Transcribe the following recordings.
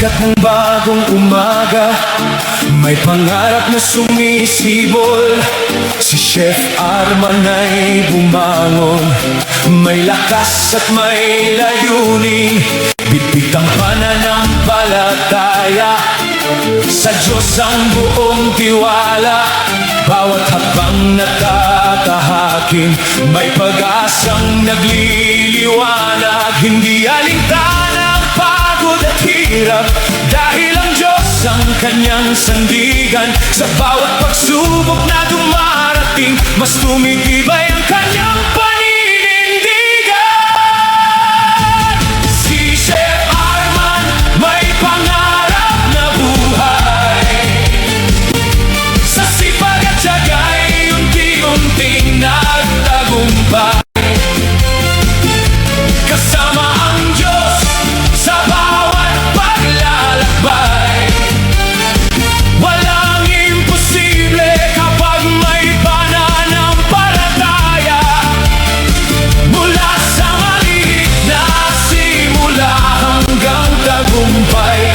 sikat ng bagong umaga, may pangarap na sumisibol. Si Chef Arman ay bumangon, may lakas at may layunin. Bitbit ang pananampalataya, sa Diyos ang buong tiwala. Bawat hakbang natatahakin, may pag-asang nagliliwanag. Hindi alintana ang pagod at hirap, dahil ang Diyos ang kanyang sandigan. Sa bawat pagsubok na dumarating, mas tumitibay ang kanyang paninindigan. Si Chef Arman may pangarap na buhay, sa sipag at tiyaga'y unti-unting nagtagumpay. Kasama ang Diyos sa bawat paglalakbay, walang imposible kapag may pananampalataya. Mula sa maliit na simula hanggang tagumpay,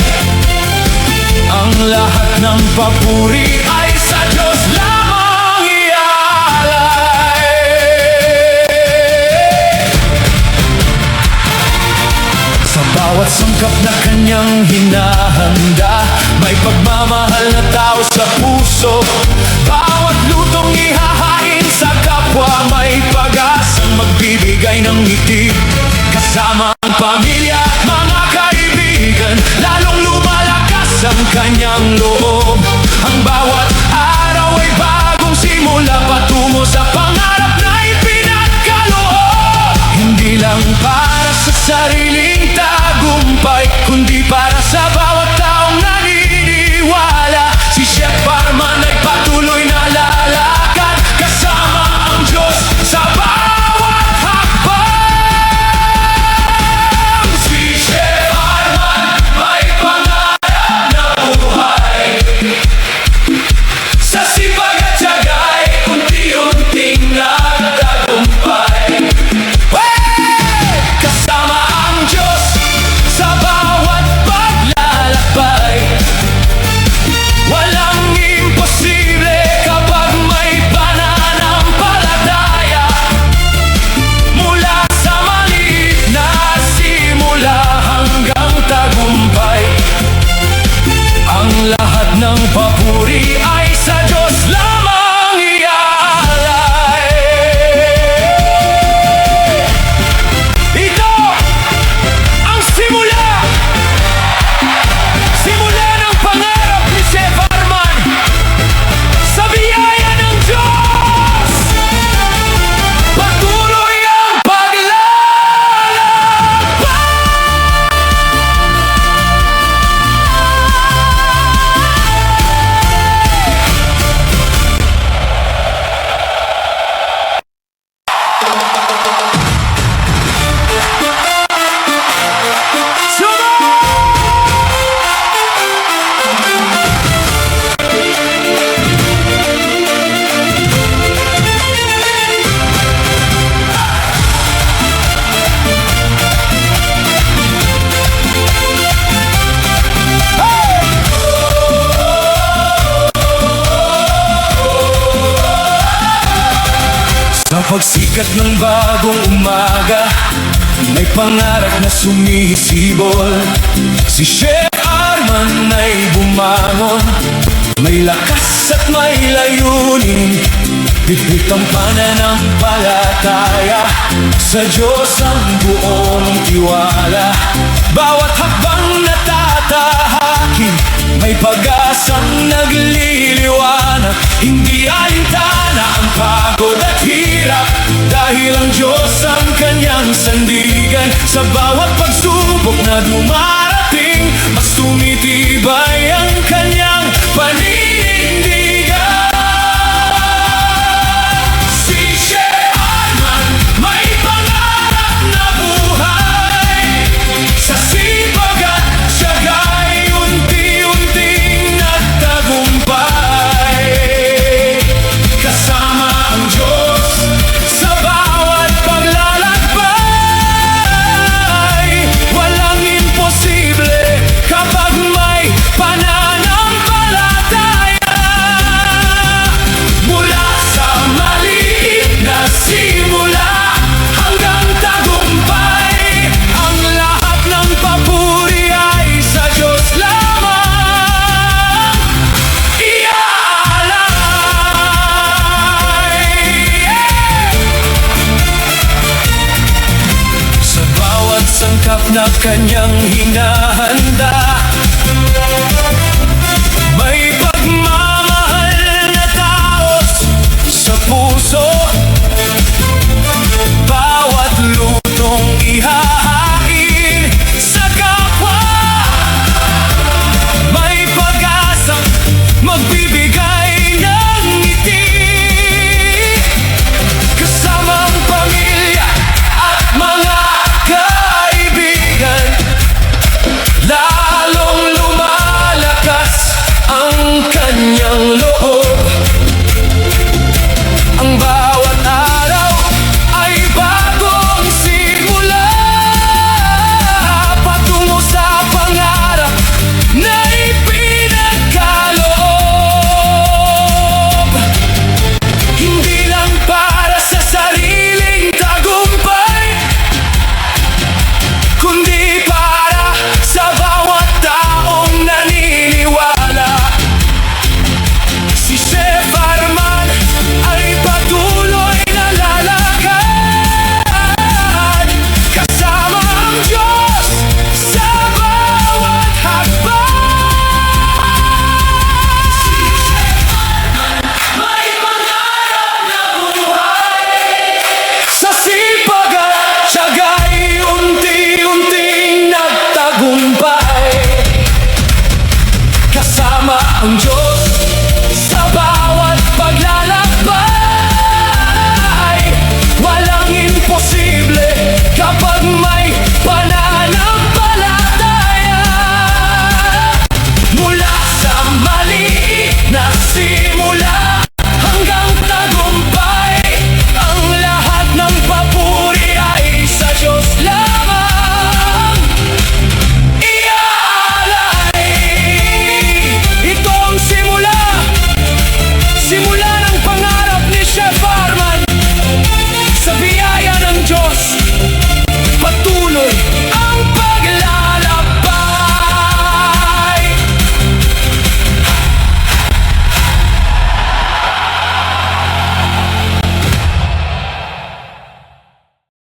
ang lahat ng papuri ay sa Diyos lamang iaalay. Sa bawat sangkap na kanyang hinahanda, may pagmamahal na tao sa puso. Bawat lutong ihahain sa kapwa, may pag-asang magbibigay ng ngiti. Kasama ang pamilya at mga kaibigan, lalong lumalakas ang kanyang loob. Ang bawat araw ay bagong simula, patungo sa pangarap na ipinagkaloob. Hindi lang para sa sariling tagumpay, kundi para sa bawat taong naniniwala. Si Chef Arman ay patuloy na lalakad, kasama ang Diyos sa bawat hakbang. Si Chef Arman may pangarap na buhay, sa sipag at tiyaga'y unti-unting nagtagumpay. Kasama ang Diyos sa bawat paglalakbay, walang imposible kapag may pananampalataya. Mula sa maliit na simula hanggang tagumpay, ang lahat ng papuri ay sa Diyos lamang iaalay. Ito ang simula ng pangarap ni Chef Arman, sa biyaya ng Diyos. Patuloy ang paglalakbay. Sa pagsikat ng bagong umaga, may pangarap na sumisibol. Si Chef Arman ay bumangon, may lakas at may layunin. Bitbit ang pananampalataya, sa Diyos ang buong tiwala. Bawat hakbang natatahakin, may pag-asang nagliliwanag. Hindi alintana ang pagod at hirap, dahil ang Diyos ang kanyang sandigan. Sa bawat pagsubok na dumarating, mas tumitibay ang kanyang paninindigan. Si Chef Arman may pangarap na buhay, sa sipag at tiyaga'y unti-unting nagtagumpay. Kasama ang Diyos sa bawat paglalakbay, walang imposible kapag sangkap na kanyang hinahanda.